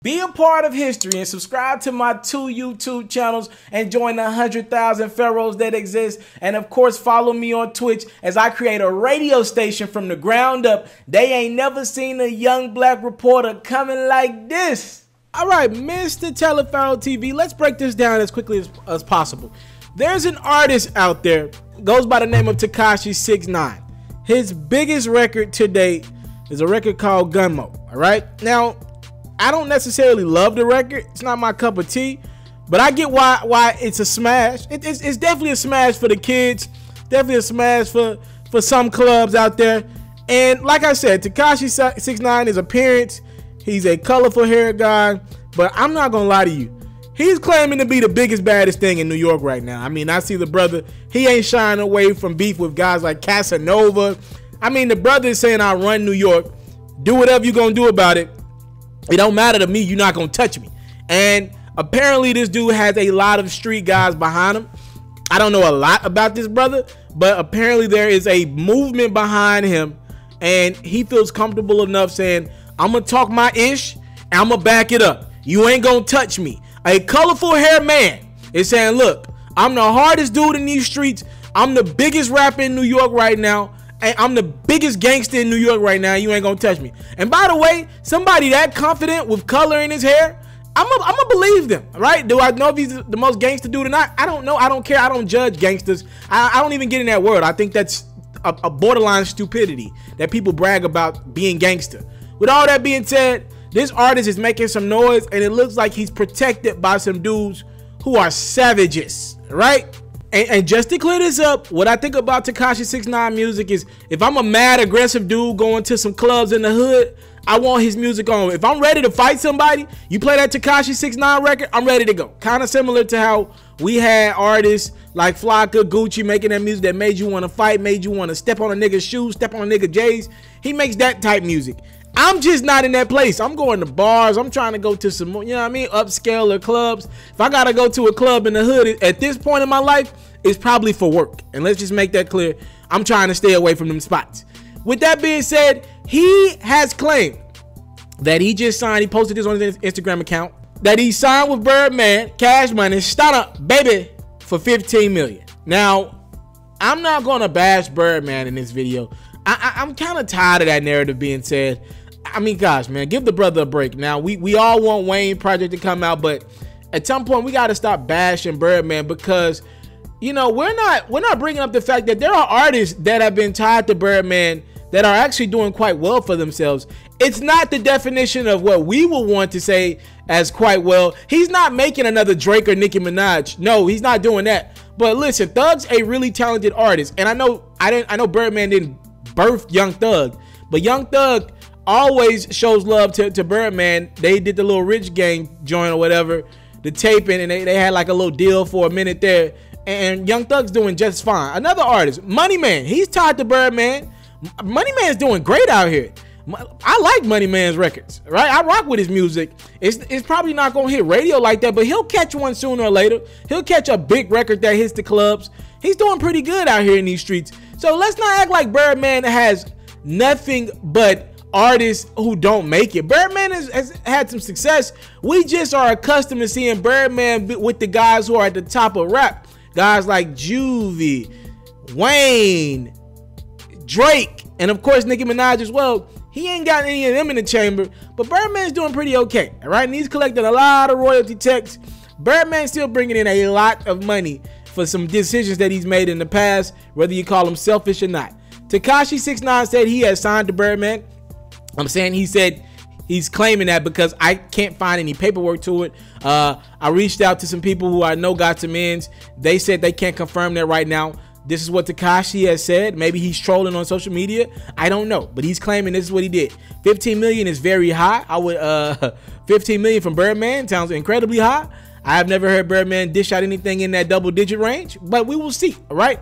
Be a part of history and subscribe to my 2 YouTube channels and join the 100,000 pharaohs that exist. And of course, follow me on Twitch as I create a radio station from the ground up. They ain't never seen a young black reporter coming like this. All right, Mr. TALIAFERRO TV, let's break this down as quickly as possible. There's an artist out there, goes by the name of Tekashi 6ix9ine. His biggest record to date is a record called Gunmo. All right, now I don't necessarily love the record. It's not my cup of tea, but I get why it's a smash. It's definitely a smash for the kids. Definitely a smash for some clubs out there. And like I said, Tekashi 6ix9ine is appearance. He's a colorful hair guy, but I'm not gonna lie to you. He's claiming to be the biggest, baddest thing in New York right now. I mean, I see the brother, he ain't shying away from beef with guys like Casanova. I mean, the brother is saying, I run New York. Do whatever you're gonna do about it. It don't matter to me. You're not gonna touch me. And apparently this dude has a lot of street guys behind him. I don't know a lot about this brother, but apparently there is a movement behind him, and he feels comfortable enough saying, I'm gonna talk my ish and I'm gonna back it up. You ain't gonna touch me. A colorful hair man is saying, look, I'm the hardest dude in these streets. I'm the biggest rapper in New York right now. I'm the biggest gangster in New York right now. You ain't gonna touch me. And by the way, somebody that confident with color in his hair, I'm gonna believe them, right? Do I know if he's the most gangster dude or not? I don't know. I don't care. I don't judge gangsters. I don't even get in that word. I think that's a borderline stupidity that people brag about being gangster. With all that being said, this artist is making some noise, and it looks like he's protected by some dudes who are savages, right? And just to clear this up, what I think about Tekashi 6ix9ine music is, if I'm a mad, aggressive dude going to some clubs in the hood, I want his music on. If I'm ready to fight somebody, you play that Tekashi 6ix9ine record, I'm ready to go. Kind of similar to how we had artists like Flocka, Gucci making that music that made you want to fight, made you want to step on a nigga's shoes, step on a nigga's J's. He makes that type music. I'm just not in that place. I'm going to bars. I'm trying to go to some, you know what I mean, upscale or clubs. If I got to go to a club in the hood at this point in my life, it's probably for work. And let's just make that clear. I'm trying to stay away from them spots. With that being said, he has claimed that he just signed, he posted this on his Instagram account, that he signed with Birdman, Cash Money, Stunner, baby, for $15 million. Now, I'm not going to bash Birdman in this video. I'm kind of tired of that narrative being said. I mean, gosh, man, give the brother a break. Now, we all want Wayne Project to come out, but at some point we got to stop bashing Birdman, because, you know, we're not bringing up the fact that there are artists that have been tied to Birdman that are actually doing quite well for themselves. It's not the definition of what we will want to say as quite well. He's not making another Drake or Nicki Minaj. No, he's not doing that. But listen, Thug's a really talented artist, and I know Birdman didn't birth Young Thug, but Young Thug always shows love to Birdman. They did the little Rich Gang joint or whatever, the taping, and they had like a little deal for a minute there, and Young Thug's doing just fine. Another artist, Money Man, he's tied to Birdman. Money Man's doing great out here. I like Money Man's records, right? I rock with his music. It's probably not gonna hit radio like that, but he'll catch one sooner or later. He'll catch a big record that hits the clubs. He's doing pretty good out here in these streets. So let's not act like Birdman has nothing but artists who don't make it. Birdman has had some success. We just are accustomed to seeing Birdman with the guys who are at the top of rap. Guys like Juvie, Wayne, Drake, and of course Nicki Minaj as well. He ain't got any of them in the chamber, but Birdman's doing pretty okay, all right? And he's collecting a lot of royalty checks. Birdman's still bringing in a lot of money for some decisions that he's made in the past, whether you call him selfish or not. Tekashi 6ix9ine said he has signed to Birdman. I'm saying he said he's claiming that because I can't find any paperwork to it. I reached out to some people who I know got some ends. They said they can't confirm that right now. This is what Tekashi has said. Maybe he's trolling on social media. I don't know, but he's claiming this is what he did. 15 million is very high. I would 15 million from Birdman sounds incredibly high. I have never heard Birdman dish out anything in that double-digit range, but we will see, all right?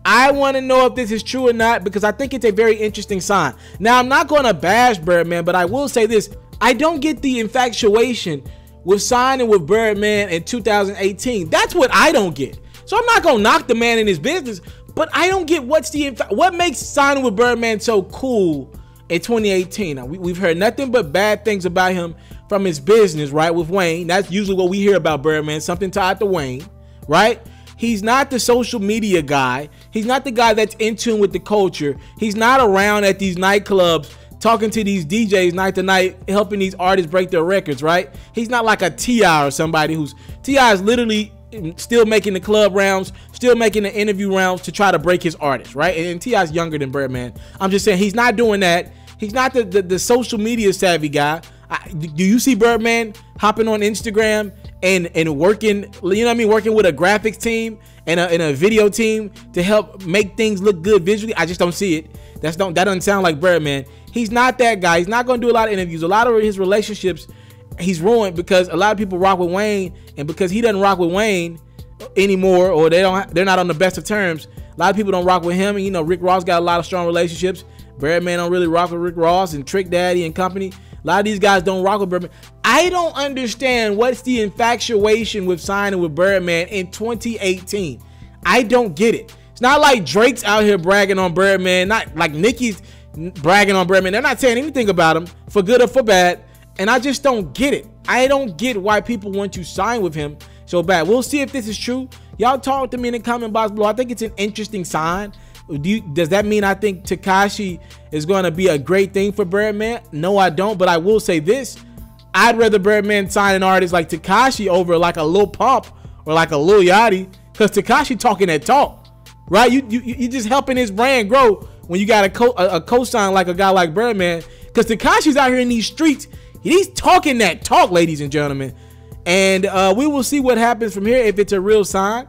I want to know if this is true or not, because I think it's a very interesting sign. Now, I'm not going to bash Birdman, but I will say this. I don't get the infatuation with signing with Birdman in 2018. That's what I don't get. So I'm not going to knock the man in his business, but I don't get what makes signing with Birdman so cool in 2018. Now, we've heard nothing but bad things about him from his business, right, with Wayne. That's usually what we hear about Birdman, something tied to Wayne, right? He's not the social media guy. He's not the guy that's in tune with the culture. He's not around at these nightclubs talking to these DJs night to night, helping these artists break their records, right? He's not like a T.I. or somebody who's... T.I. is literally still making the club rounds, still making the interview rounds to try to break his artist, right? And T.I.'s younger than Birdman. I'm just saying he's not doing that. He's not the social media savvy guy. Do you see Birdman hopping on Instagram and working, you know what I mean, working with a graphics team and a video team to help make things look good visually? I just don't see it. That doesn't sound like Birdman. He's not that guy. He's not going to do a lot of interviews. A lot of his relationships he's ruined because a lot of people rock with Wayne, and because he doesn't rock with Wayne anymore, or they're not on the best of terms. A lot of people don't rock with him, and you know Rick Ross got a lot of strong relationships. Birdman don't really rock with Rick Ross and Trick Daddy and company. A lot of these guys don't rock with Birdman. I don't understand what's the infatuation with signing with Birdman in 2018. I don't get it. It's not like Drake's out here bragging on Birdman, not like Nicki's bragging on Birdman. They're not saying anything about him for good or for bad, and I just don't get it. I don't get why people want to sign with him so bad. We'll see if this is true. Y'all talk to me in the comment box below. I think it's an interesting sign. Does that mean I think Tekashi is going to be a great thing for Birdman? No, I don't. But I will say this. I'd rather Birdman sign an artist like Tekashi over like a Lil Pump or like a Lil Yachty, because Tekashi talking that talk, right? You just helping his brand grow when you got a co-sign like a guy like Birdman, because Tekashi's out here in these streets. He's talking that talk, ladies and gentlemen. And we will see what happens from here, if it's a real sign.